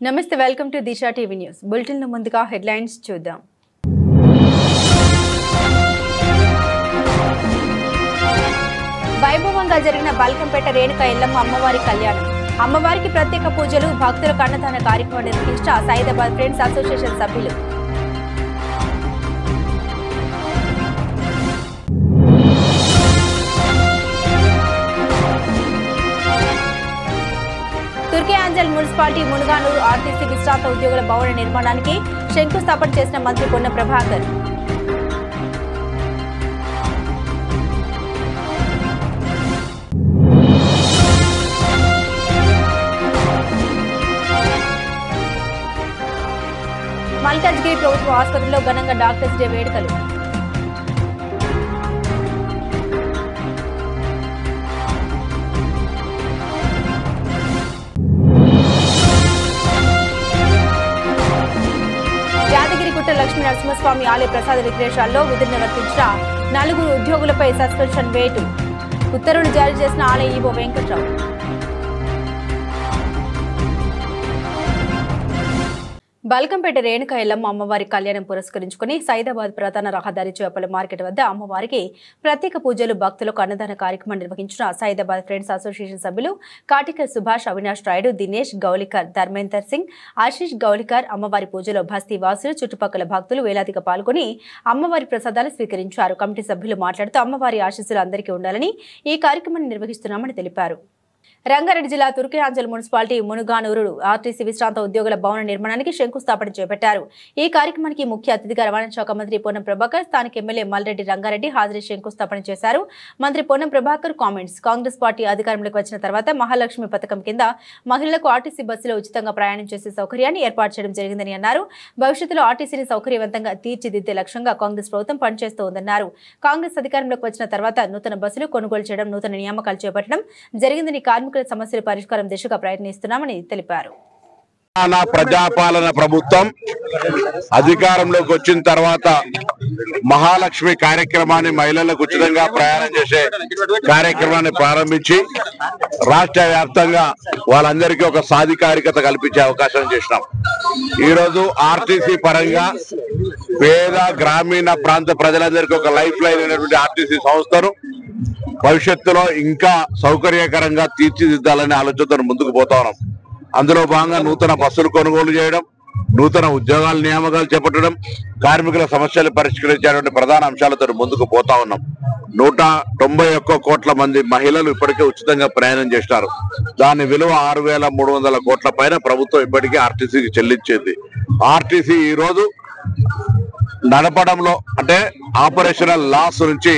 నమస్తే welcome to Disha TV news bulletin లో ముందుగా హెడ్లైన్స్ చూద్దాం. వైభవంగా జరిగిన బల్కంపేట రేణుక ఎల్లమ్మ అమ్మవారి కళ్యాణం. అమ్మవారికి ప్రత్యేక పూజలు, భక్తులకు అన్నదాన కార్యక్రమం నిర్వహించిన సైదాబాద్ ఫ్రెండ్స్ అసోసియేషన్ సభ్యులు. తుర్కేయాంజల్ మున్సిపాలిటీ మునుగానూరు ఆర్టీసీ విశ్రాంత ఉద్యోగుల భవన నిర్మాణానికి శంకుస్థాపన చేసిన మంత్రి పొన్నం ప్రభాకర్. మల్కాజ్గిరి ప్రభుత్వ ఆసుపత్రిలో ఘనంగా డాక్టర్స్ డే వేడుకలు. లక్ష్మీ నరసింహస్వామి ఆలయ ప్రసాద విక్రయాల్లో విధులు నిర్వర్తించిన 4 ఉద్యోగులపై సస్పెన్షన్ వేటు. ఉత్తర్వులు జారీ చేసిన ఆలయ ఈవో వెంకట్రావు. బల్కంపేట రేణుక ఎల్లమ్మ అమ్మవారి కళ్యాణం పురస్కరించుకుని సైదాబాద్ ప్రధాన రహదారి చేపల మార్కెట్ వద్ద అమ్మవారికి ప్రత్యేక పూజలు, భక్తులకు అన్నదాన కార్యక్రమం నిర్వహించిన సైదాబాద్ ఫ్రెండ్స్ అసోసియేషన్ సభ్యులు కాటికర్ సుభాష్, అవినాష్ రాయుడు, దినేష్ గౌలికర్, ధర్మేందర్ సింగ్, ఆశీష్ గౌలికర్. అమ్మవారి పూజలో బస్తీ వాసులు, చుట్టుపక్కల భక్తులు వేలాదిగా పాల్గొని అమ్మవారి ప్రసాదాలు స్వీకరించారు. కమిటీ సభ్యులు మాట్లాడుతూ అమ్మవారి ఆశీస్సులు అందరికీ ఉండాలని ఈ కార్యక్రమాన్ని నిర్వహిస్తున్నామని తెలిపారు. రంగారెడ్డి జిల్లా తుర్కేయాంజల్ మున్సిపాలిటీ మునుగానూరు ఆర్టీసీ విశ్రాంత ఉద్యోగుల భవన నిర్మాణానికి శంకుస్థాపన చేపట్టారు. ఈ కార్యక్రమానికి ముఖ్య అతిథిగా రవాణా శాఖ మంత్రి పొన్నం ప్రభాకర్, స్థానిక ఎమ్మెల్యే మల్రెడ్డి రంగారెడ్డి హాజరై శంకుస్థాపన చేశారు. మంత్రి పొన్నం ప్రభాకర్ కామెంట్స్. కాంగ్రెస్ పార్టీ అధికారంలోకి వచ్చిన తర్వాత మహాలక్ష్మి పథకం కింద మహిళలకు ఆర్టీసీ బస్సులో ఉచితంగా ప్రయాణం చేసే సౌకర్యాన్ని ఏర్పాటు చేయడం జరిగిందని అన్నారు. భవిష్యత్తులో ఆర్టీసీని సౌకర్యవంతంగా తీర్చిదిద్దే లక్ష్యంగా కాంగ్రెస్ ప్రభుత్వం పనిచేస్తోందన్నారు. కాంగ్రెస్ అధికారంలోకి వచ్చిన తర్వాత నూతన బస్సులు కొనుగోలు చేయడం, నూతన నియామకాలు చేపట్టడం జరిగిందని, కార్మికుల సమస్యల పరిష్కారం దిశగా ప్రయత్నిస్తున్నామని తెలిపారు. ప్రజాపాలన ప్రభుత్వం అధికారంలోకి వచ్చిన తర్వాత మహాలక్ష్మి కార్యక్రమాన్ని, మహిళలకు ఉచితంగా ప్రయాణం చేసే కార్యక్రమాన్ని ప్రారంభించి రాష్ట్ర వ్యాప్తంగా వాళ్ళందరికీ ఒక సాధికారికత కల్పించే అవకాశం చేసినాం. ఈరోజు ఆర్టీసీ పరంగా పేద గ్రామీణ ప్రాంత ప్రజలందరికీ ఒక లైఫ్ లైన్ అయినటువంటి ఆర్టీసీ సంస్థను భవిష్యత్తులో ఇంకా సౌకర్యకరంగా తీర్చిదిద్దాలనే ఆలోచనతో ముందుకు పోతా ఉన్నాం. అందులో భాగంగా నూతన బస్సులు కొనుగోలు చేయడం, నూతన ఉద్యోగాల నియామకాలు చేపట్టడం, కార్మికుల సమస్యలు పరిష్కరించేటువంటి ప్రధాన అంశాలతో ముందుకు పోతా ఉన్నాం. 191 కోట్ల మంది మహిళలు ఇప్పటికే ఉచితంగా ప్రయాణం చేస్తారు. దాని విలువ 6,300 కోట్ల పైన ప్రభుత్వం ఇప్పటికే ఆర్టీసీకి చెల్లించింది. ఆర్టీసీ ఈ రోజు నడపడంలో అంటే ఆపరేషనల్ లాస్ నుంచి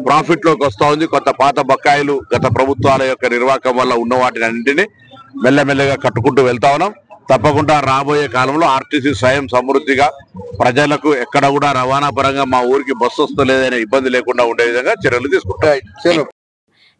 ప్రాఫిట్ లోకి వస్తా ఉంది. కొంత పాత బకాయిలు గత ప్రభుత్వాల యొక్క నిర్వాహకం వల్ల ఉన్న వాటిని అన్నింటినీ మెల్లమెల్లగా కట్టుకుంటూ వెళ్తా ఉన్నాం. తప్పకుండా రాబోయే కాలంలో ఆర్టీసీ స్వయం సమృద్ధిగా ప్రజలకు ఎక్కడ కూడా రవాణా పరంగా మా ఊరికి బస్సు వస్తలేదనే ఇబ్బంది లేకుండా ఉండే విధంగా చర్యలు తీసుకుంటాయి.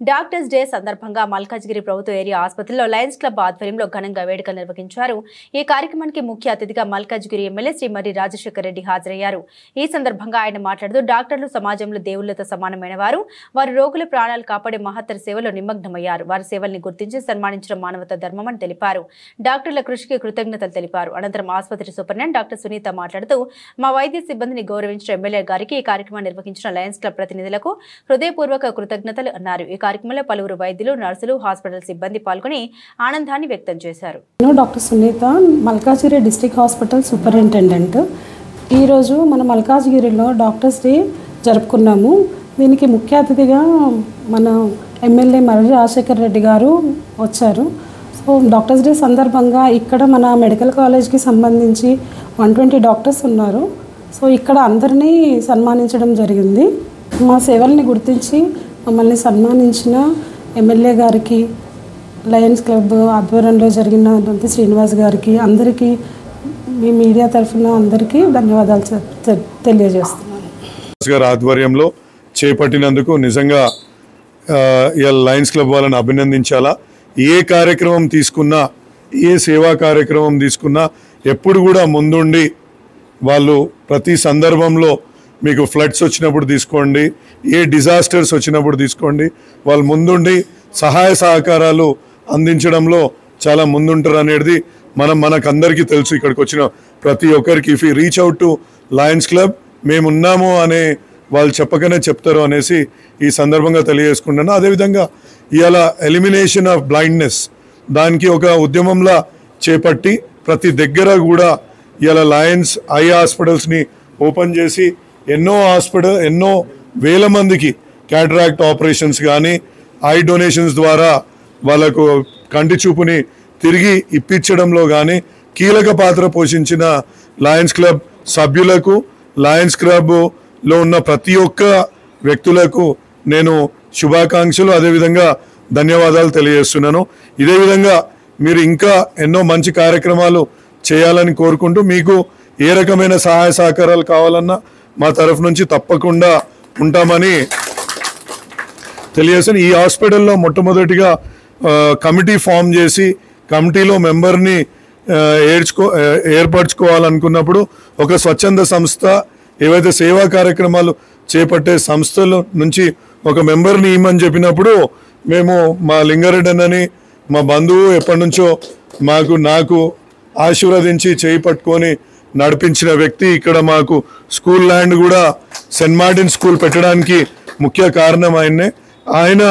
డాక్టర్స్ డే సందర్భంగా మల్కాజ్గిరి ప్రభుత్వ ఏరియా ఆసుపత్రిలో లయన్స్ క్లబ్ ఆధ్వర్యంలో ఘనంగా వేడుకలు నిర్వహించారు. ఈ కార్యక్రమానికి ముఖ్య అతిథిగా మల్కాజ్గిరి ఎమ్మెల్యే శ్రీ మర్రి రాజశేఖర్ రెడ్డి హాజరయ్యారు. ఈ సందర్భంగా ఆయన మాట్లాడుతూ డాక్టర్లు సమాజంలో దేవుళ్లతో సమానమైన వారు. వారు రోగుల ప్రాణాలు కాపాడే మహత్తర సేవలో నిమగ్నమయ్యారు. వారి సేవల్ని గుర్తించి సన్మానించడం మానవతా ధర్మమని తెలిపారు. డాక్టర్ల కృషికి కృతజ్ఞతలు తెలిపారు. అనంతరం ఆసుపత్రి సూపరింటెండెంట్ డాక్టర్ సునీత మాట్లాడుతూ మా వైద్య సిబ్బందిని గౌరవించిన ఎమ్మెల్యే గారికి ఈ కార్యక్రమాన్ని నిర్వహించిన లయన్స్ క్లబ్ ప్రతినిధులకు హృదయపూర్వక కృతజ్ఞతలు అన్నారు. ఈ కార్యక్రమంలో పలువురు వైద్యులు, నర్సులు, హాస్పిటల్ సిబ్బంది పాల్గొని ఆనందాన్ని వ్యక్తం చేశారు. Doctor Sunita, Malkajgiri district hospital superintendent. ఈరోజు మన మల్కాజ్గిరిలో డాక్టర్స్ డే జరుపుకున్నాము. దీనికి ముఖ్య అతిథిగా మన ఎమ్మెల్యే మర్రి రాజశేఖర్ రెడ్డి గారు వచ్చారు. సో డాక్టర్స్ డే సందర్భంగా ఇక్కడ మన మెడికల్ కాలేజ్కి సంబంధించి 120 డాక్టర్స్ ఉన్నారు. సో ఇక్కడ అందరినీ సన్మానించడం జరిగింది. మా సేవల్ని గుర్తించి మమ్మల్ని సన్మానించిన ఎమ్మెల్యే గారికి, లయన్స్ క్లబ్ ఆధ్వర్యంలో జరిగిన దొంతి శ్రీనివాస్ గారికి, అందరికీ మీ మీడియా తరఫున అందరికీ ధన్యవాదాలు తెలియజేస్తున్నాను. ఆధ్వర్యంలో చేపట్టినందుకు నిజంగా లయన్స్ క్లబ్ వాళ్ళని అభినందించాలా. ఏ కార్యక్రమం తీసుకున్నా, ఏ సేవా కార్యక్రమం తీసుకున్నా ఎప్పుడు కూడా ముందుండి వాళ్ళు ప్రతి సందర్భంలో మీకు ఫ్లడ్స్ వచ్చినప్పుడు తీసుకోండి, ఏ డిజాస్టర్స్ వచ్చినప్పుడు తీసుకోండి, వాళ్ళు ముందుండి సహాయ సహకారాలు అందించడంలో చాలా ముందుంటారు అనేది మనకందరికీ తెలుసు, ఇక్కడికి వచ్చిన ప్రతి ఒక్కరికి if you reach out to lions club మేమున్నాము అనే వాళ్ళు చెప్పకనే చెప్తారు అనేసి ఈ సందర్భంగా తెలియజేసుకుంటున్నాను. అదేవిధంగా ఇవాళ ఎలిమినేషన్ ఆఫ్ బ్లైండ్నెస్ దానికి ఒక ఉద్యమంలా చేపట్టి ప్రతి దగ్గర కూడా ఇవాళ లయన్స్ ఐ హాస్పిటల్స్ని ఓపెన్ చేసి ఎన్నో వేల మందికి క్యాటరాక్ట్ ఆపరేషన్స్ కానీ ఐ డొనేషన్స్ ద్వారా వాళ్ళకు కంటి చూపుని తిరిగి ఇప్పించడంలో కానీ కీలక పాత్ర పోషించిన లయన్స్ క్లబ్ సభ్యులకు, లయన్స్ క్లబ్లో ఉన్న ప్రతి ఒక్క వ్యక్తులకు నేను శుభాకాంక్షలు అదేవిధంగా ధన్యవాదాలు తెలియజేస్తున్నాను. ఇదే విధంగా మీరు ఇంకా ఎన్నో మంచి కార్యక్రమాలు చేయాలని కోరుకుంటూ మీకు ఏ రకమైన సహాయ సహకారాలు కావాలన్నా మా తరఫు నుంచి తప్పకుండా ఉంటామని తెలియజేస్తాను. ఈ హాస్పిటల్లో మొట్టమొదటిగా కమిటీ ఫామ్ చేసి కమిటీలో మెంబర్ని ఏర్పరచుకోవాలనుకున్నప్పుడు ఒక స్వచ్ఛంద సంస్థ ఏవైతే సేవా కార్యక్రమాలు చేపట్టే సంస్థల నుంచి ఒక మెంబర్ని ఇమ్మని చెప్పినప్పుడు మేము మా లింగారెడ్డి అన్నని మా బంధువు ఎప్పటి నుంచో నాకు ఆశీర్వదించి చేయి పట్టుకొని నడిపించిన వ్యక్తి. ఇక్కడ మాకు స్కూల్ ల్యాండ్ కూడా సెయింట్ మార్టిన్ స్కూల్ పెట్టడానికి ముఖ్య కారణం ఆయన్నే. ఆయన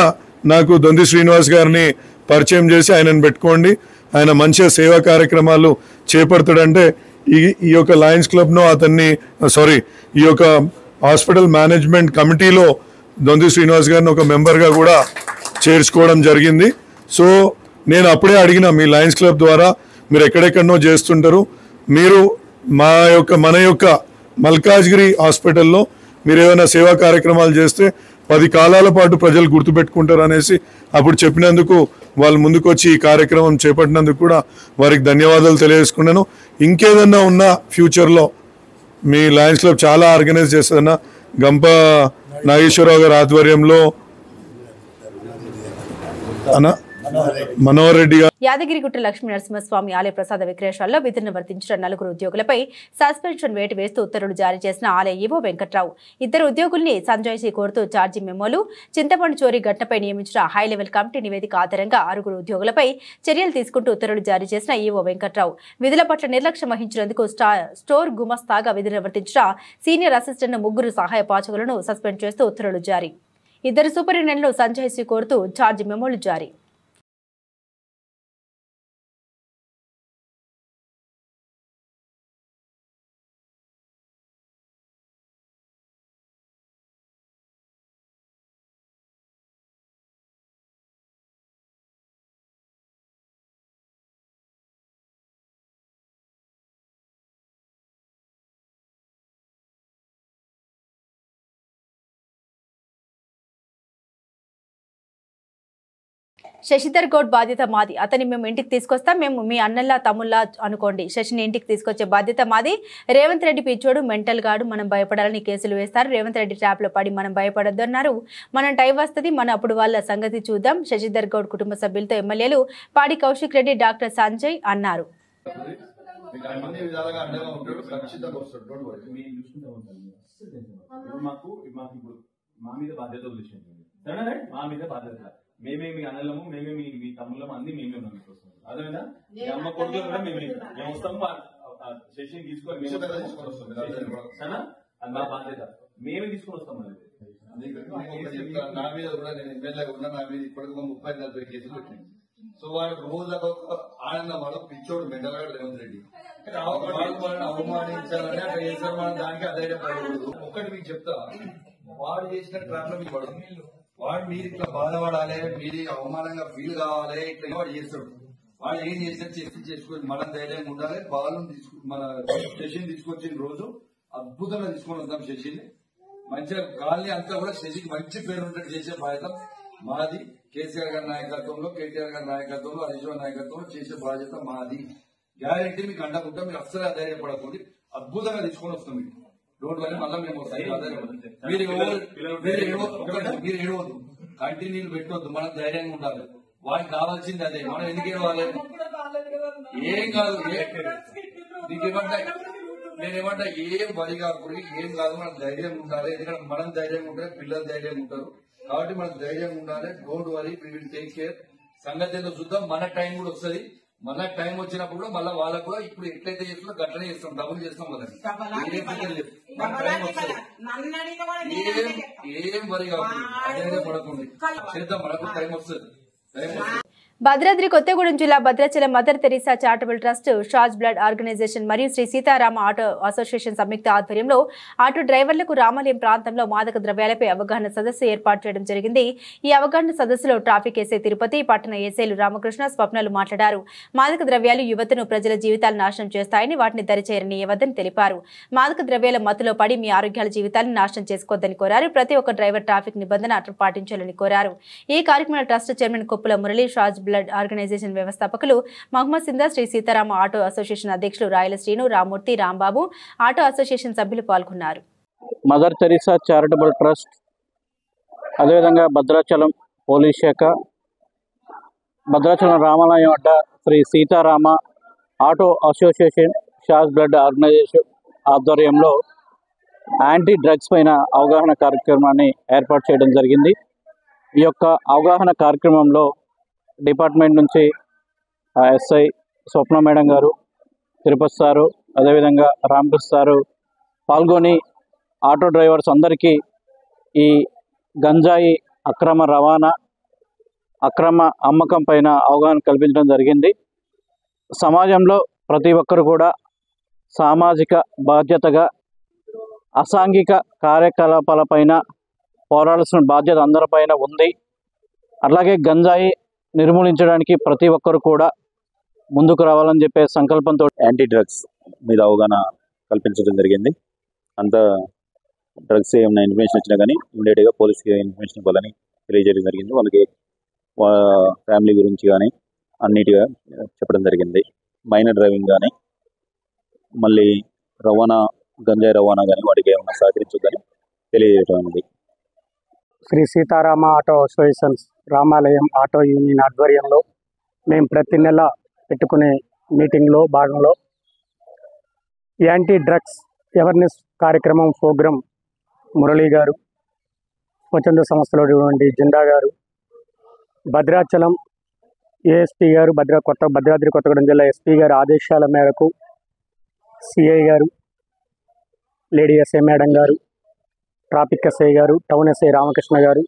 నాకు దొంతి శ్రీనివాస్ గారిని పరిచయం చేసి ఆయనను పెట్టుకోండి, ఆయన మంచిగా సేవా కార్యక్రమాలు చేపడతాడంటే ఈ యొక్క లయన్స్ క్లబ్ను ఈ యొక్క హాస్పిటల్ మేనేజ్మెంట్ కమిటీలో దొంతి శ్రీనివాస్ గారిని ఒక మెంబర్గా కూడా చేర్చుకోవడం జరిగింది. సో నేను అప్పుడే అడిగిన మీ లయన్స్ క్లబ్ ద్వారా మీరు ఎక్కడెక్కడనో చేస్తుంటారు, మీరు మన యొక్క మల్కాజ్గిరి హాస్పిటల్లో మీరు ఏమైనా సేవా కార్యక్రమాలు చేస్తే 10 కాలాల పాటు ప్రజలు గుర్తుపెట్టుకుంటారు అనేసి అప్పుడు చెప్పినందుకు వాళ్ళు ముందుకు వచ్చి ఈ కార్యక్రమం చేపట్టినందుకు కూడా వారికి ధన్యవాదాలు తెలియజేసుకున్నాను. ఇంకేదన్నా ఉన్నా ఫ్యూచర్లో మీ లయన్స్ క్లబ్ చాలా ఆర్గనైజ్ చేస్తుందన్న గంప నాగేశ్వరరావు గారి ఆధ్వర్యంలో మనోహర్ రెడ్డి గారు యాదగిరిగుట్ట లక్ష్మీ నరసింహస్వామి ఆలయ ప్రసాద విక్రయశాలలో విధులను వర్తించిన 4 ఉద్యోగులపై సస్పెన్షన్ వేటు వేస్తూ ఉత్తర్వులు జారీ చేసిన ఆలయ ఈవో వెంకట్రావు 2 ఉద్యోగుల్ని సంజాయిషీ కోరుతూ ఛార్జీ మెమోలు, చింతపండు చోరీ ఘటనపై నియమించిన హై లెవెల్ కమిటీ నివేదిక ఆధారంగా 6 ఉద్యోగులపై చర్యలు తీసుకుంటూ ఉత్తర్వులు జారీ చేసిన ఈవో వెంకట్రావు విధుల పట్ల నిర్లక్ష్యం వహించినందుకు స్టోర్ గుమస్తాగా విధులు నిర్వర్తించిన సీనియర్ అసిస్టెంట్ 3 సహాయ పాచకులను సస్పెండ్ చేస్తూ ఉత్తర్వులు జారీ. 2 సూపరింటెండెంట్లు సంజాయిషీ కోరుతూ ఛార్జీ మెమోలు జారీ. శశిధర్ గౌడ్ బాధ్యత మాది, అతని మేము ఇంటికి తీసుకొస్తాం, మేము మీ అన్నల్లా తమ్ముల్లా అనుకోండి, శశిని ఇంటికి తీసుకొచ్చే బాధ్యత మాది. రేవంత్ రెడ్డి పిచ్చోడు, మెంటల్ గాడు, మనం భయపడాలని కేసులు వేస్తారు, రేవంత్ రెడ్డి ట్రాప్ లో పడి మనం భయపడొద్దు అన్నారు. మనం టైం వస్తుంది, మన అప్పుడు వాళ్ళ సంగతి చూద్దాం. శశిధర్ గౌడ్ కుటుంబ సభ్యులతో ఎమ్మెల్యేలు పాడి కౌశిక్ రెడ్డి, డాక్టర్ సంజయ్ అన్నారు. మేమే మీ అన్నలము, మేమే మీ తమ్ముళ్ళము, అన్ని మేమే వస్తాం. అదేనా మీ అమ్మ కొడుకులు కూడా మేము వస్తాము, శశిని తీసుకొని సరేనా, అది మా బాధ్యత, మేమే తీసుకొని వస్తాం. నా మీద కూడా నేను ఎమ్మెల్యేగా ఉన్నా, నా మీద ఇప్పటికీ 30-40 కేసులు పెట్టింది. సో వాడు రోజులకు ఒక ఆనందం, వాడు పిచ్చోడు మెంటల్గాడు రేవంత్ రెడ్డి అవమానించాలని అక్కడ చేశారు. మనం దానికి అధైర్యపడకూడదు. ఒక్కటి మీకు చెప్తా, వాడు చేసిన ట్రాప్ లో మీకు పడదు. వాడు మీరు ఇట్లా బాధపడాలి, మీరు అవమానంగా ఫీల్ కావాలి, ఇట్లా వాడు చేస్తాడు. వాడు ఏం చేసినా చేసుకుని మనం ధైర్యంగా ఉండాలి. బాలను మన శశిని తీసుకొచ్చిన రోజు అద్భుతంగా తీసుకొని వద్దాం. శశిని మంచిగా గాలి అంతా కూడా శశికి మంచి పేరు ఉన్నట్టు చేసే బాధ్యత మాది. కేసీఆర్ గారి నాయకత్వంలో, కేటీఆర్ గారి నాయకత్వంలో, హరీష్ రావు నాయకత్వంలో చేసే బాధ్యత మాది. గ్యారెంటీ మీకు అండకుంటా, మీరు అస్సలు అధైర్యపడకండి. అద్భుతంగా తీసుకొని వస్తాం మీకు. డోంట్ వరీ, మళ్ళీ మేము మీరు ఏడవద్దు, కంటిన్యూ పెట్టవద్దు, మనం ధైర్యంగా ఉండాలి. వాడికి కావాల్సింది అదే. మనం ఎందుకు ఏడవాలి? ఏం కాదు, నేనేమంటా ఏం వరి కాకూడదు, ఏం కాదు, మనం ధైర్యంగా ఉండాలి. ఎందుకంటే మనం ధైర్యంగా ఉంటే పిల్లలు ధైర్యంగా ఉంటారు. కాబట్టి మనం ధైర్యంగా ఉండాలి. Don't worry, we will take care. సంగతి ఏదో చూద్దాం, మన టైం కూడా వస్తుంది. మళ్ళా టైం వచ్చినప్పుడు కూడా మళ్ళీ వాళ్ళకు కూడా ఇప్పుడు ఎట్లయితే చేస్తున్నా గట్లనే చేస్తాం, డబ్బులు చేస్తాం కదండి. ఏం వరి కావాలి, అదే పడకండి, చేద్దాం, మనకు టైం వస్తుంది. భద్రాద్రి కొత్తగూడెం జిల్లా Bhadrachalam mother Teresa charitable trust, Shaz blood organization మరియు శ్రీ సీతారామ ఆటో అసోసియేషన్ సంయుక్త ఆధ్వర్యంలో ఆటో డ్రైవర్లకు రామాలయం ప్రాంతంలో మాదక ద్రవ్యాలపై అవగాహన సదస్సు ఏర్పాటు చేయడం జరిగింది. ఈ అవగాహన సదస్సులో ట్రాఫిక్ ఎస్ఐ తిరుపతి, పట్టణ ఎస్ఐలు రామకృష్ణ, స్వప్నలు మాట్లాడారు. మాదక ద్రవ్యాలు యువతను, ప్రజల జీవితాలను నాశనం చేస్తాయని, వాటిని దరిచేరనీయవద్దని తెలిపారు. మాదక ద్రవ్యాల మత్తులో పడి మీ ఆరోగ్యాల జీవితాలను నాశనం చేసుకోవద్దని కోరారు. ప్రతి ఒక్క డ్రైవర్ ట్రాఫిక్ నిబంధన పాటించాలని కోరారు. ఈ కార్యక్రమంలో trust chairman Koppula Murali, Shaz blood organization వ్యవస్థాపకులు మహమ్మద్ సిందా, శ్రీ సీతారామ ఆటో అసోసియేషన్ అధ్యక్షులు రాయల శ్రీను, రామ్మూర్తి, రాంబాబు, ఆటో అసోసియేషన్ సభ్యులు పాల్గొన్నారు. మదర్ తెరీసా చారిటబుల్ ట్రస్ట్, అదేవిధంగా భద్రాచలం పోలీస్ శాఖ, భద్రాచలం రామాలయం వద్ద Shri Seetharama auto association, Shaz blood organization ఆధ్వర్యంలో యాంటీ డ్రగ్స్ పైన అవగాహన కార్యక్రమాన్ని ఏర్పాటు చేయడం జరిగింది. ఈ యొక్క అవగాహన కార్యక్రమంలో డిపార్ట్మెంట్ నుంచి ఎస్ఐ స్వప్న మేడం గారు, తిరుపతి సారు, అదేవిధంగా రామకృష్ణ సారు పాల్గొని ఆటో డ్రైవర్స్ అందరికీ ఈ గంజాయి అక్రమ రవాణా, అక్రమ అమ్మకం పైన అవగాహన కల్పించడం జరిగింది. సమాజంలో ప్రతి ఒక్కరు కూడా సామాజిక బాధ్యతగా అసాంఘిక కార్యకలాపాలపైన పోరాడాల్సిన బాధ్యత అందరిపైన ఉంది. అలాగే గంజాయి నిర్మూలించడానికి ప్రతి ఒక్కరు కూడా ముందుకు రావాలని చెప్పే సంకల్పంతో యాంటీ డ్రగ్స్ మీద అవగాహన కల్పించడం జరిగింది. అంత డ్రగ్స్ ఏమైనా ఇన్ఫర్మేషన్ వచ్చినా కానీ ఇమీడియట్గా పోలీస్కి ఇన్ఫర్మేషన్ ఇవ్వాలని తెలియజేయడం జరిగింది. వాళ్ళకి ఫ్యామిలీ గురించి కానీ అన్నిటిగా చెప్పడం జరిగింది. మైనర్ డ్రైవింగ్ కానీ, మళ్ళీ రవాణా, గంజాయి రవాణా కానీ వాటికి ఏమైనా సహకరించదని తెలియజేయడం అనేది. శ్రీ సీతారామ ఆటో అసోసియేషన్స్ రామాలయం ఆటో యూనియన్ ఆధ్వర్యంలో మేము ప్రతి నెల పెట్టుకునే మీటింగ్లో భాగంలో యాంటీ డ్రగ్స్ అవేర్నెస్ కార్యక్రమం ప్రోగ్రాం మురళీ గారు, స్వచ్ఛంద సంస్థలో జిందా గారు, భద్రాచలం ఏఎస్పీ గారు, భద్రాద్రి కొత్తగూడెం జిల్లా ఎస్పీ గారి ఆదేశాల మేరకు సిఐ గారు, లేడీ ఎస్ఐ మేడం గారు, ట్రాఫిక్ ఎస్ఐ గారు, టౌన్ ఎస్ఐ రామకృష్ణ గారు,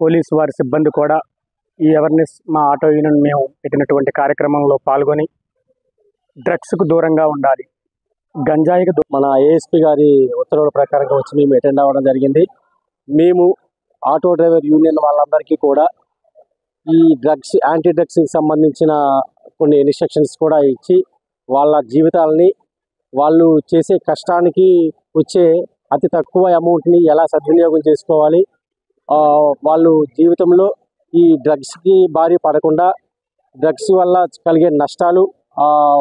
పోలీసు వారి సిబ్బంది కూడా ఈ అవేర్నెస్ మా ఆటో యూనియన్ మేము పెట్టినటువంటి కార్యక్రమంలో పాల్గొని డ్రగ్స్కు దూరంగా ఉండాలి, గంజాయికి మన ఏఎస్పీ గారి ఉత్తర్వుల ప్రకారంగా వచ్చి మేము అటెండ్ అవ్వడం జరిగింది. మేము ఆటో డ్రైవర్ యూనియన్ వాళ్ళందరికీ కూడా ఈ డ్రగ్స్, యాంటీ డ్రగ్స్కి సంబంధించిన కొన్ని ఇన్స్ట్రక్షన్స్ కూడా ఇచ్చి వాళ్ళ జీవితాలని, వాళ్ళు చేసే కష్టానికి వచ్చే అతి తక్కువ అమౌంట్ని ఎలా సద్వినియోగం చేసుకోవాలి, వాళ్ళు జీవితంలో ఈ డ్రగ్స్కి బారి పడకుండా, డ్రగ్స్ వల్ల కలిగే నష్టాలు,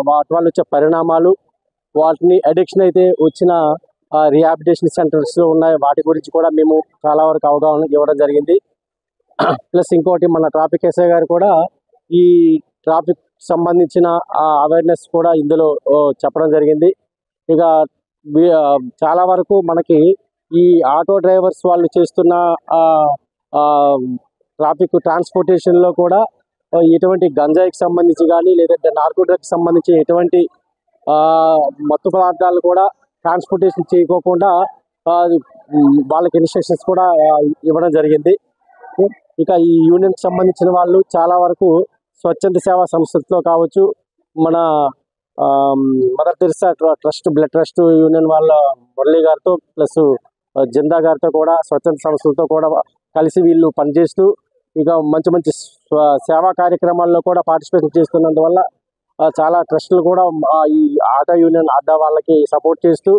వాటి వల్ల వచ్చే పరిణామాలు, వాటిని అడిక్షన్ అయితే వచ్చిన రిహాబిలిటేషన్ సెంటర్స్ ఉన్నాయి, వాటి గురించి కూడా మేము చాలా వరకు అవగాహన ఇవ్వడం జరిగింది. ప్లస్ ఇంకోటి మన ట్రాఫిక్ ఎస్ఐ గారు కూడా ఈ ట్రాఫిక్ సంబంధించిన అవేర్నెస్ కూడా ఇందులో చెప్పడం జరిగింది. ఇక చాలా వరకు మనకి ఈ ఆటో డ్రైవర్స్ వాళ్ళు చేస్తున్న ట్రాఫిక్ ట్రాన్స్పోర్టేషన్లో కూడా ఎటువంటి గంజాయికి సంబంధించి కానీ లేదంటే నార్కో డ్రగ్కి సంబంధించి ఎటువంటి మత్తు పదార్థాలు కూడా ట్రాన్స్పోర్టేషన్ చేయకోకుండా వాళ్ళకి ఇన్స్ట్రక్షన్స్ కూడా ఇవ్వడం జరిగింది. ఇక ఈ యూనియన్కి సంబంధించిన వాళ్ళు చాలా వరకు స్వచ్ఛంద సేవా సంస్థతో కావచ్చు, మన mother Teresa trust, blood trust union వాళ్ళ మురళి గారితో ప్లస్ జిందా గారితో కూడా స్వచ్ఛంద సంస్థలతో కూడా కలిసి వీళ్ళు పనిచేస్తూ ఇక మంచి మంచి సేవా కార్యక్రమాల్లో కూడా పార్టిసిపేట్ చేస్తున్నందువల్ల చాలా ట్రస్టులు కూడా ఈ ఆటో యూనియన్ అడ్డా వాళ్ళకి సపోర్ట్ చేస్తూ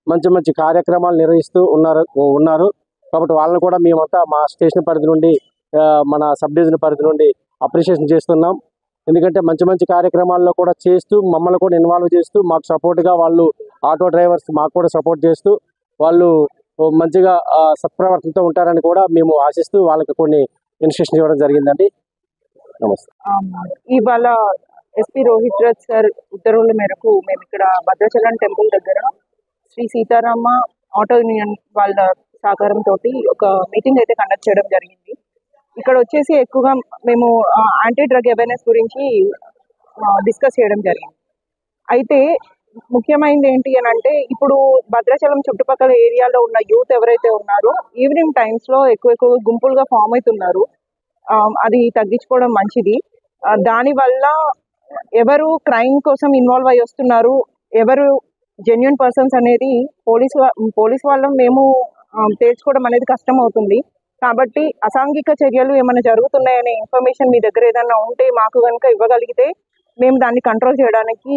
మంచి మంచి కార్యక్రమాలు నిర్వహిస్తూ ఉన్నారు. కాబట్టి వాళ్ళని కూడా మేమంతా మా స్టేషన్ పరిధి నుండి, మన సబ్ డివిజన్ పరిధి నుండి అప్రిషియేషన్ చేస్తున్నాం. ఎందుకంటే మంచి మంచి కార్యక్రమాల్లో కూడా చేస్తూ మమ్మల్ని కూడా ఇన్వాల్వ్ చేస్తూ మాకు సపోర్ట్గా వాళ్ళు ఆటో డ్రైవర్స్ మాకు కూడా సపోర్ట్ చేస్తూ వాళ్ళు మంచిగా సత్ప్రవర్తనతో ఉంటారని కూడా మేము ఆశిస్తూ వాళ్ళకి కొన్ని ఇన్స్ట్రక్షన్ ఇవ్వడం జరిగిందండి. నమస్తే. ఇవాళ ఎస్పీ రోహిత్ రాజ్ సార్ ఉత్తర్వుల మేరకు మేము ఇక్కడ భద్రాచలం టెంపుల్ దగ్గర శ్రీ సీతారామ ఆటో యూనియన్ వాళ్ళ సహకారంతో ఒక మీటింగ్ అయితే కండక్ట్ చేయడం జరిగింది. ఇక్కడ వచ్చేసి ఎక్కువగా మేము యాంటీ డ్రగ్ అవేర్నెస్ గురించి డిస్కస్ చేయడం జరిగింది. అయితే ముఖ్యమైనది ఏంటి అని అంటే, ఇప్పుడు భద్రాచలం చుట్టుపక్కల ఏరియాలో ఉన్న యూత్ ఎవరైతే ఉన్నారో ఈవినింగ్ టైమ్స్లో ఎక్కువ గుంపులుగా ఫామ్ అవుతున్నారు. అది తగ్గించుకోవడం మంచిది. దానివల్ల ఎవరు క్రైమ్ కోసం ఇన్వాల్వ్ అయ్యి వస్తున్నారు, ఎవరు జెన్యున్ పర్సన్స్ అనేది పోలీస్ వాళ్ళం మేము తేల్చుకోవడం అనేది కష్టం అవుతుంది. కాబట్టి అసాంఘిక చర్యలు ఏమైనా జరుగుతున్నాయనే ఇన్ఫర్మేషన్ మీ దగ్గర ఏదైనా ఉంటే మాకు కనుక ఇవ్వగలిగితే మేము దాన్ని కంట్రోల్ చేయడానికి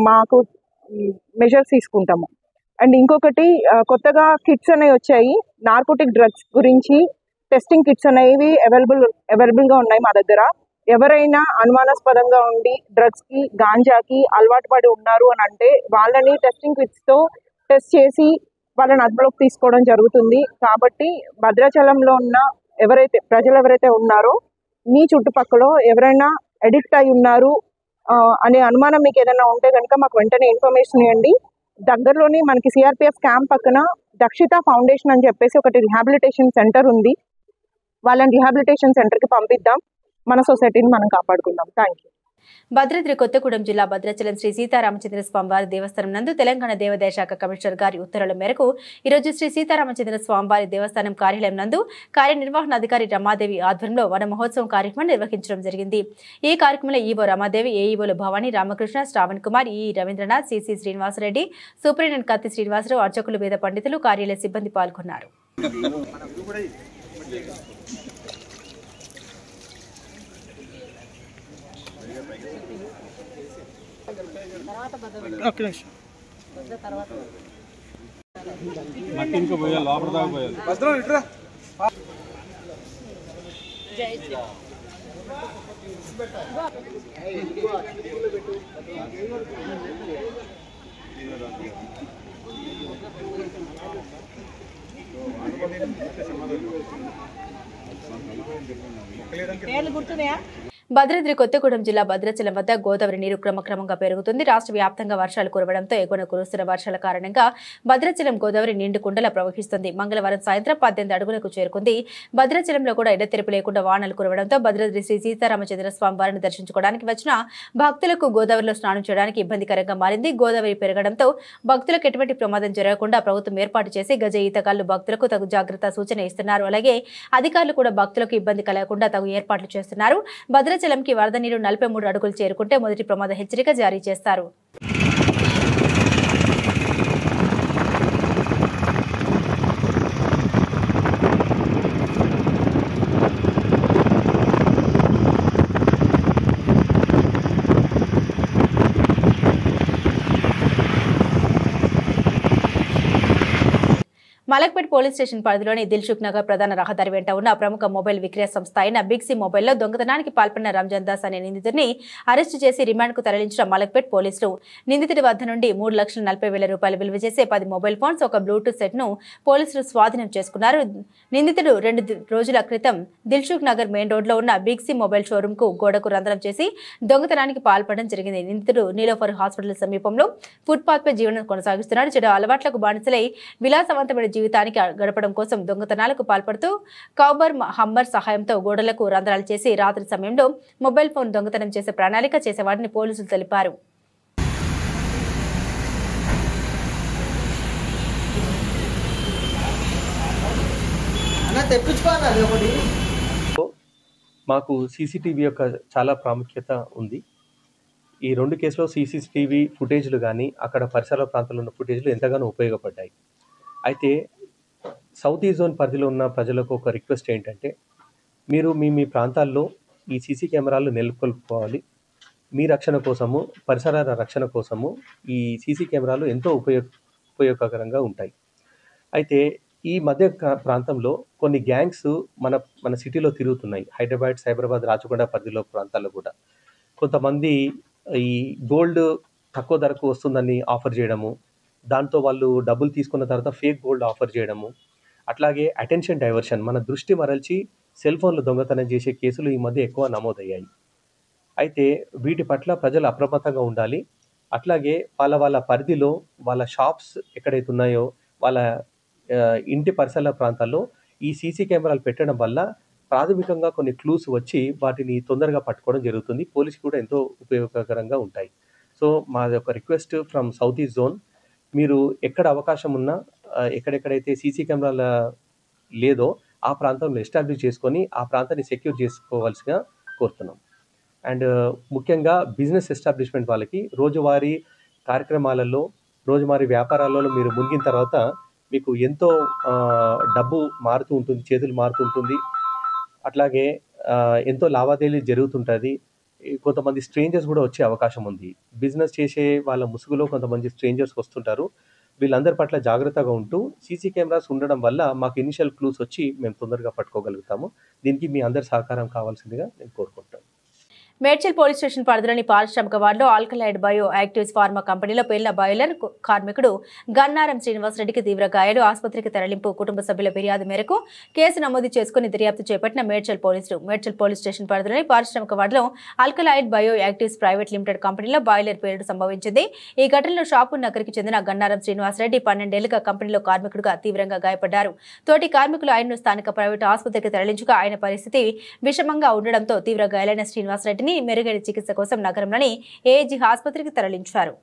మాకు మెజర్స్ తీసుకుంటాము. అండ్ ఇంకొకటి, కొత్తగా కిట్స్ అనేవి వచ్చాయి. నార్కోటిక్ డ్రగ్స్ గురించి టెస్టింగ్ కిట్స్ అనేవి అవైలబుల్గా ఉన్నాయి మా దగ్గర. ఎవరైనా అనుమానాస్పదంగా ఉండి డ్రగ్స్కి, గాంజాకి అలవాటు పడి ఉన్నారు అని అంటే వాళ్ళని టెస్టింగ్ కిట్స్తో టెస్ట్ చేసి వాళ్ళని అదుపులోకి తీసుకోవడం జరుగుతుంది. కాబట్టి భద్రాచలంలో ఉన్న ప్రజలు ఎవరైతే ఉన్నారో మీ చుట్టుపక్కల ఎవరైనా అడిక్ట్ అయి ఉన్నారు అనే అనుమానం మీకు ఏదైనా ఉంటే కనుక మాకు వెంటనే ఇన్ఫర్మేషన్ ఇవ్వండి. దగ్గరలోని మనకి సిఆర్పిఎఫ్ క్యాంప్ పక్కన దక్షిత ఫౌండేషన్ అని చెప్పేసి ఒకటి రిహాబిలిటేషన్ సెంటర్ ఉంది. వాళ్ళని రిహాబిలిటేషన్ సెంటర్కి పంపిద్దాం. మన సొసైటీని మనం కాపాడుకుందాం. Thank you. భద్రాద్రి కొత్తగూడెం జిల్లా భద్రాచలం శ్రీ సీతారామచంద్ర స్వామివారి దేవస్థానం నందు తెలంగాణ దేవాదాయ శాఖ కమిషనర్ గారి ఉత్తర్వుల మేరకు ఈరోజు శ్రీ సీతారామచంద్ర స్వామివారి దేవస్థానం కార్యాలయం నందు కార్యనిర్వహణాధికారి రమాదేవి ఆధ్వర్యంలో వన మహోత్సవం కార్యక్రమం నిర్వహించడం జరిగింది. ఈ కార్యక్రమంలో ఈవో రమాదేవి, ఏఈఓలు భవానీ, రామకృష్ణ, శ్రావణ్ కుమార్, ఈ రవీంద్రనాథ్, సిసి శ్రీనివాసరెడ్డి, సూపరింటెండెంట్ కత్తి శ్రీనివాసరావు, అర్చకులు, వేద పండితులు, కార్యాలయ సిబ్బంది పాల్గొన్నారు. భద్రాద్రి కొత్తగూడెం జిల్లా భద్రాచలం వద్ద గోదావరి నీరు క్రమక్రమంగా పెరుగుతుంది. రాష్ట్ర వ్యాప్తంగా వర్షాలు కురవడంతో ఎగువన కురుస్తున్న వర్షాల కారణంగా భద్రాచలం గోదావరి నిండు కుండలా ప్రవహిస్తుంది. మంగళవారం సాయంత్రం 18 అడుగులకు చేరుకుంది. భద్రాచలంలో కూడా ఎడతెరిపి లేకుండా వానలు కురవడంతో భద్రాద్రి శ్రీ సీతారామచంద్ర స్వామి వారిని దర్శించుకోవడానికి వచ్చిన భక్తులకు గోదావరిలో స్నానం చేయడానికి ఇబ్బందికరంగా మారింది. గోదావరి పెరగడంతో భక్తులకు ఎటువంటి ప్రమాదం జరగకుండా ప్రభుత్వం ఏర్పాటు చేసి గజ ఈతగాళ్లు భక్తులకు తగు జాగ్రత్త సూచన ఇస్తున్నారు. అలాగే అధికారులు కూడా భక్తులకు ఇబ్బంది కలగకుండా తగు ఏర్పాట్లు చేస్తున్నారు. భద్రాచలంకి వరద నీరు 43 అడుగులు చేరుకుంటే మొదటి ప్రమాద హెచ్చరిక జారీ చేస్తారు. మలక్పేట్ పోలీస్ స్టేషన్ పరిధిలోని దిల్సుఖ్ నగర్ ప్రధాన రహదారి వెంట ఉన్న ప్రముఖ మొబైల్ విక్రయ సంస్థ అయిన బిగ్ సి మొబైల్లో దొంగతనానికి పాల్పడిన రంజాన్ దాస్ అనే నిందితుడిని అరెస్టు చేసి రిమాండ్కు తరలించిన మలక్పేట్ పోలీసులు నిందితుడి వద్ద నుండి 3,40,000 రూపాయలు విలువ చేసే 10 మొబైల్ ఫోన్స్, ఒక బ్లూటూత్ సెట్ను పోలీసులు స్వాధీనం చేసుకున్నారు. నిందితుడు 2 రోజుల క్రితం దిల్సుఖ్ నగర్ మెయిన్ రోడ్లో ఉన్న బిగ్ సి మొబైల్ షోరూంకు గోడకు రంధ్రం చేసి దొంగతనానికి పాల్పడడం జరిగింది. నిందితుడు నీలోఫర్ హాస్పిటల్ సమీపంలో ఫుట్పాత్పై జీవనం కొనసాగిస్తున్నాడు. చెడు అలవాట్లకు బానిసలై విలాసవంతమైన జీవితానికి గడపడం కోసం దొంగతనాలకు పాల్పడుతూ కౌబర్ హమ్మర్ సహాయంతో గోడలకు రంధ్రాలు చేసి రాత్రి సమయంలో మొబైల్ ఫోన్ దొంగతనం చేసే ప్రణాళిక చేసేవాడిని పోలీసులు తెలిపారు. మాకు సీసీటీవీ యొక్క చాలా ప్రాముఖ్యత ఉంది. ఈ 2 కేసులో సీసీటీవీ ఫుటేజ్లు కానీ అక్కడ పరిసర ప్రాంతాల్లో ఉన్న ఫుటేజ్లు ఎంతగానో ఉపయోగపడ్డాయి. అయితే సౌత్ ఈస్ట్ జోన్ పరిధిలో ఉన్న ప్రజలకు ఒక రిక్వెస్ట్ ఏంటంటే, మీరు మీ ప్రాంతాల్లో ఈ సీసీ కెమెరాలు నెలకొల్పుకోవాలి. మీ రక్షణ కోసము, పరిసరాల రక్షణ కోసము ఈ సీసీ కెమెరాలు ఎంతో ఉపయోగకరంగా ఉంటాయి. అయితే ఈ మధ్య ప్రాంతంలో కొన్ని గ్యాంగ్స్ మన సిటీలో తిరుగుతున్నాయి. హైదరాబాద్, సైబరాబాద్, రాచకొండ పరిధిలో ప్రాంతాల్లో కూడా కొంతమంది ఈ గోల్డ్ తక్కువ ధరకు వస్తుందని ఆఫర్ చేయడము, దాంతో వాళ్ళు డబ్బులు తీసుకున్న తర్వాత ఫేక్ గోల్డ్ ఆఫర్ చేయడము, అట్లాగే అటెన్షన్ డైవర్షన్, మన దృష్టి మరల్చి సెల్ ఫోన్లు దొంగతనం చేసే కేసులు ఈ మధ్య ఎక్కువ నమోదయ్యాయి. అయితే వీటి పట్ల ప్రజలు అప్రమత్తంగా ఉండాలి. అట్లాగే వాళ్ళ పరిధిలో వాళ్ళ షాప్స్ ఎక్కడైతే ఉన్నాయో వాళ్ళ ఇంటి పరిసర ప్రాంతాల్లో ఈ సీసీ కెమెరాలు పెట్టడం వల్ల ప్రాథమికంగా కొన్ని క్లూస్ వచ్చి వాటిని తొందరగా పట్టుకోవడం జరుగుతుంది. పోలీస్కి కూడా ఎంతో ఉపయోగకరంగా ఉంటాయి. సో మాది ఒక request from south east zone, మీరు ఎక్కడ అవకాశం ఉన్నా ఎక్కడెక్కడైతే సీసీ కెమెరాల లేదో ఆ ప్రాంతంలో ఎస్టాబ్లిష్ చేసుకొని ఆ ప్రాంతాన్ని సెక్యూర్ చేసుకోవాల్సిగా కోరుతున్నాం. అండ్ ముఖ్యంగా బిజినెస్ ఎస్టాబ్లిష్మెంట్ వాళ్ళకి రోజువారీ కార్యక్రమాలలో రోజువారీ వ్యాపారాలలో మీరు మునిగిన తర్వాత మీకు ఎంతో డబ్బు మారుతూ ఉంటుంది, చేతులు మారుతూ ఉంటుంది, అట్లాగే ఎంతో లావాదేవీలు జరుగుతుంటుంది. కొంతమంది స్ట్రేంజర్స్ కూడా వచ్చే అవకాశం ఉంది. బిజినెస్ చేసే వాళ్ళ ముసుగులో కొంతమంది స్ట్రేంజర్స్ వస్తుంటారు. వీళ్ళందరి పట్ల జాగ్రత్తగా ఉంటూ సీసీ కెమెరాస్ ఉండడం వల్ల మాకు ఇనిషియల్ క్లూస్ వచ్చి మేము తొందరగా పట్టుకోగలుగుతాము. దీనికి మీ అందరి సహకారం కావాల్సిందిగా నేను కోరుకుంటాను. మేడ్చల్ పోలీస్ స్టేషన్ పరిధిలోని పారిశ్రామిక వార్డులో ఆల్కలైడ్ బయో యాక్టివ్స్ ఫార్మా కంపెనీలో పేలిన బాయిలర్ కార్మికుడు గన్నారం శ్రీనివాసరెడ్డికి తీవ్ర గాయాలు, ఆసుపత్రికి తరలింపు. కుటుంబ సభ్యుల ఫిర్యాదు మేరకు కేసు నమోదు చేసుకుని దర్యాప్తు చేపట్టిన మేడ్చల్ పోలీసులు మేడ్చల్ పోలీస్ స్టేషన్ పరిధిలోని పారిశ్రామిక వార్డులో alkaloid bio actives private limited కంపెనీలో బాయిలర్ పేలుడు సంభవించింది. ఈ ఘటనలో షాపూర్ నగర్కి చెందిన గన్నారం శ్రీనివాసరెడ్డి 12 ఏళ్లుగా కంపెనీలో కార్మికుడుగా తీవ్రంగా గాయపడ్డారు. తోటి కార్మికులు ఆయనను స్థానిక ప్రైవేటు ఆసుపత్రికి తరలించగా ఆయన పరిస్థితి విషమంగా ఉండడంతో తీవ్ర గాయాలైన శ్రీనివాసరెడ్డిని మెరుగైన చికిత్స కోసం నగరంలోని ఏజీ ఆసుపత్రికి తరలించారు.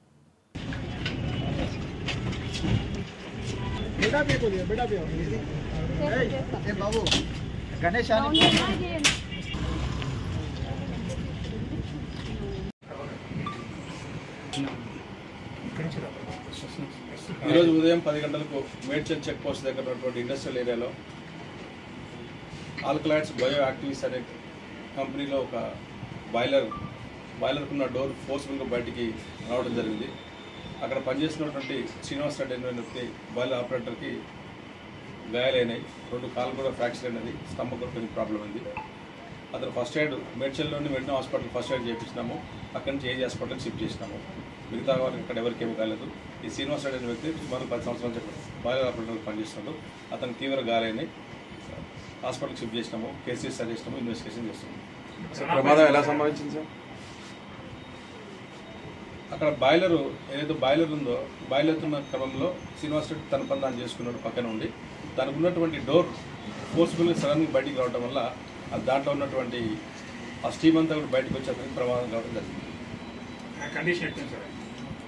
ఈరోజు ఉదయం 10 గంటలకు మేడ్చల్ చెక్ పోస్ట్ దగ్గర ఉన్నటువంటి ఇండస్ట్రియల్ ఏరియాలో ఆల్కలైడ్స్ బయో యాక్టివ్స్ అనే కంపెనీలో ఒక బాయిలర్కున్న డోర్ ఫోర్స్ఫుల్గా బయటికి రావడం జరిగింది. అక్కడ పనిచేస్తున్నటువంటి శ్రీనివాస్ రెడ్డి అనే వ్యక్తి బాయిలర్ ఆపరేటర్కి గాయాలైనాయి. 2 కాళ్ళు కూడా ఫ్రాక్చర్ అయినది, స్టమక్ కొంచెం ప్రాబ్లం అయింది. అతను ఫస్ట్ ఎయిడ్ మేడ్చల్లోని వెంటనే హాస్పిటల్ ఫస్ట్ ఎయిడ్ చేయించినాము. అక్కడి నుంచి ఏజీ హాస్పిటల్కి షిఫ్ట్ చేసినాము. మిగతా వాళ్ళకి ఇక్కడ ఎవరికి ఏమీ కాలేదు. ఈ శ్రీనివాస్ రెడ్డి అనే వ్యక్తి సుమారు 10 సంవత్సరాల నుంచి బాయిలర్ ఆపరేటర్కి పనిచేస్తున్నాడు. అతనికి తీవ్ర గాయాలైనాయి. హాస్పిటల్కి షిఫ్ట్ చేసినాము, కేసు రిజిస్టర్ చేసినాము, ఇన్వెస్టిగేషన్ చేస్తున్నాము. ప్రమాదం ఎలా సంభవించింది సార్? అక్కడ ఏదైతే బాయిలర్ ఉందో బాయిలర్ ఉన్న క్రమంలో శ్రీనివాస్ రెడ్డి తన పని దాన్ని చేసుకున్నాడు. పక్కన ఉండి తనకు ఉన్నటువంటి డోర్ ఫోర్స్ఫుల్గా సడన్గా బయటికి రావడం వల్ల దాంట్లో ఉన్నటువంటి ఆ స్టీమ్ అంతా కూడా బయటకు వచ్చి అతనికి ప్రమాదం కావడం జరిగింది.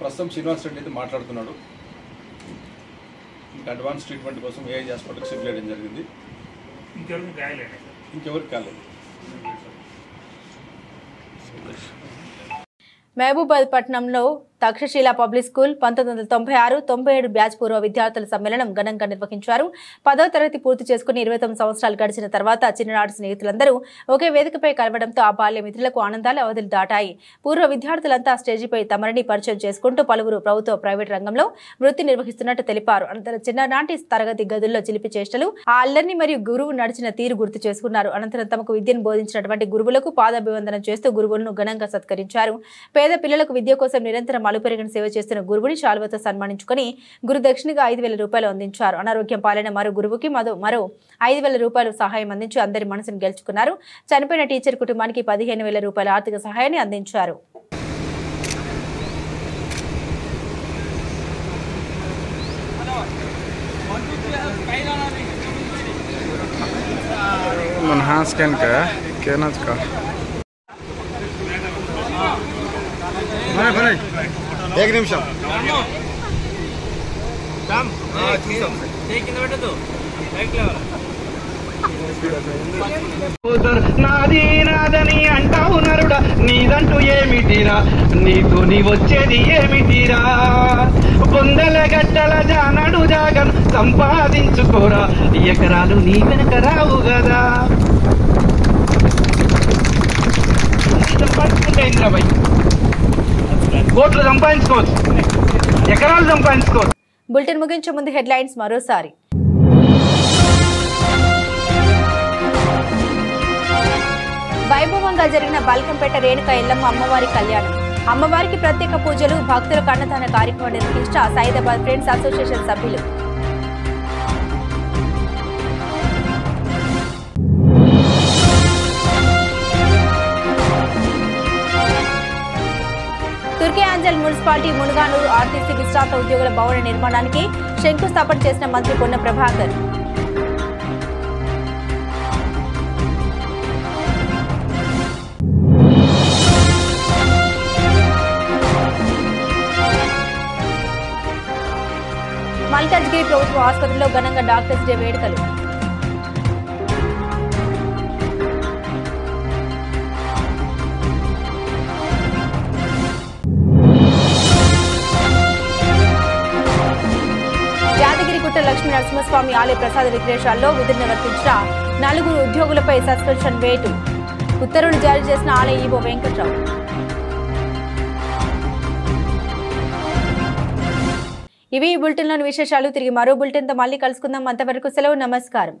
ప్రస్తుతం శ్రీనివాస్ రెడ్డి అయితే మాట్లాడుతున్నాడు. ఇంకా అడ్వాన్స్ ట్రీట్మెంట్ కోసం ఏఐజీ హాస్పిటల్కి షిఫ్ట్ చేయడం జరిగింది. ఇంకెవరికి కాలేదు. మహబూబాద్ పట్టణంలో తక్షశిల పబ్లిక్ స్కూల్ 1996-97 బ్యాచ్ పూర్వ విద్యార్థుల సమ్మేళనం ఘనంగా నిర్వహించారు. 10వ తరగతి పూర్తి చేసుకుని 29 సంవత్సరాలు గడిచిన తర్వాత చిన్ననాటి స్నేహితులందరూ ఒకే వేదికపై కలవడంతో ఆ బాల్య మిత్రులకు ఆనందాల అవధులు దాటాయి. పూర్వ విద్యార్థులంతా స్టేజీపై తమరిని పరిచయం చేసుకుంటూ పలువురు ప్రభుత్వ ప్రైవేట్ రంగంలో వృత్తి నిర్వహిస్తున్నట్టు తెలిపారు. అనంతరం చిన్ననాటి తరగతి గదుల్లో చిలిపి చేష్టలు, ఆ అల్లరిని మరియు గురువు నడిచిన తీరు గుర్తు చేసుకున్నారు. అనంతరం తమకు విద్యను బోధించినటువంటి గురువులకు పాదాభివందనం చేస్తూ గురువులను ఘనంగా సత్కరించారు. పేద పిల్లలకు విద్య కోసం నిరంతరం అలుపెరిగిన సేవ చేస్తున్న గురువుని శాలువతో సన్మానించుకుని గురు దక్షిణగా 5,000 రూపాయలు అందించారు. అనారోగ్యం పాలైన మరో గురువుకి మరో 5,000 రూపాయలు సహాయం అందించి అందరి మనసును గెలుచుకున్నారు. చనిపోయిన టీచర్ కుటుంబానికి 15,000 రూపాయల ఆర్థిక సహాయాన్ని అందించారు. एक निमिषం నాది నాదని అంటావు నరుడా, నీదంటూ ఏమిటిరా, నీతో నీ వచ్చేది ఏమిటిరా, బొందల గట్టల జానడు జాగం సంపాదించుకోరా, ఎకరాలు నీ వెనక రావు కదా. సంపాదించుకుంటే ఇంద్రబాయ్ కోట్లు సంపాదించుకోవచ్చు, ఎకరాలు సంపాదించుకోవచ్చు. బులెటిన్ ముగించే ముందు హెడ్లైన్స్ మరోసారి. వైభవంగా జరిగిన బల్కంపేట రేణుక ఎల్లమ్మ అమ్మవారి కళ్యాణం. అమ్మవారికి ప్రత్యేక పూజలు, భక్తులకు అన్నదాన కార్యక్రమం నిర్వహించిన సైదాబాద్ ఫ్రెండ్స్ అసోసియేషన్ సభ్యులు. తుర్కియాంజల్ మున్సిపాలిటీ మునుగానూరు ఆర్టీసీ విశ్రాంత ఉద్యోగుల భవన నిర్మాణానికి శంకుస్థాపన చేసిన మంత్రి పొన్న ప్రభాకర్. మల్కాజ్గిరి ప్రభుత్వ ఆసుపత్రిలో ఘనంగా డాక్టర్స్ డే వేడుకలు. యాదగిరిగుట్ట లక్ష్మీ నరసింహస్వామి ఆలయ ప్రసాద విక్రయాల్లో విధులు నిర్వర్తించిన 4 ఉద్యోగులపై సస్పెన్షన్ వేటు. ఉత్తర్వులు జారీ చేసిన ఆలయ ఈవో వెంకట్రావు. ఇవి ఈ బులెటిన్లోని విశేషాలు. తిరిగి మరో బులెటిన్తో మళ్ళీ కలుసుకుందాం. అంతవరకు సెలవు. నమస్కారం.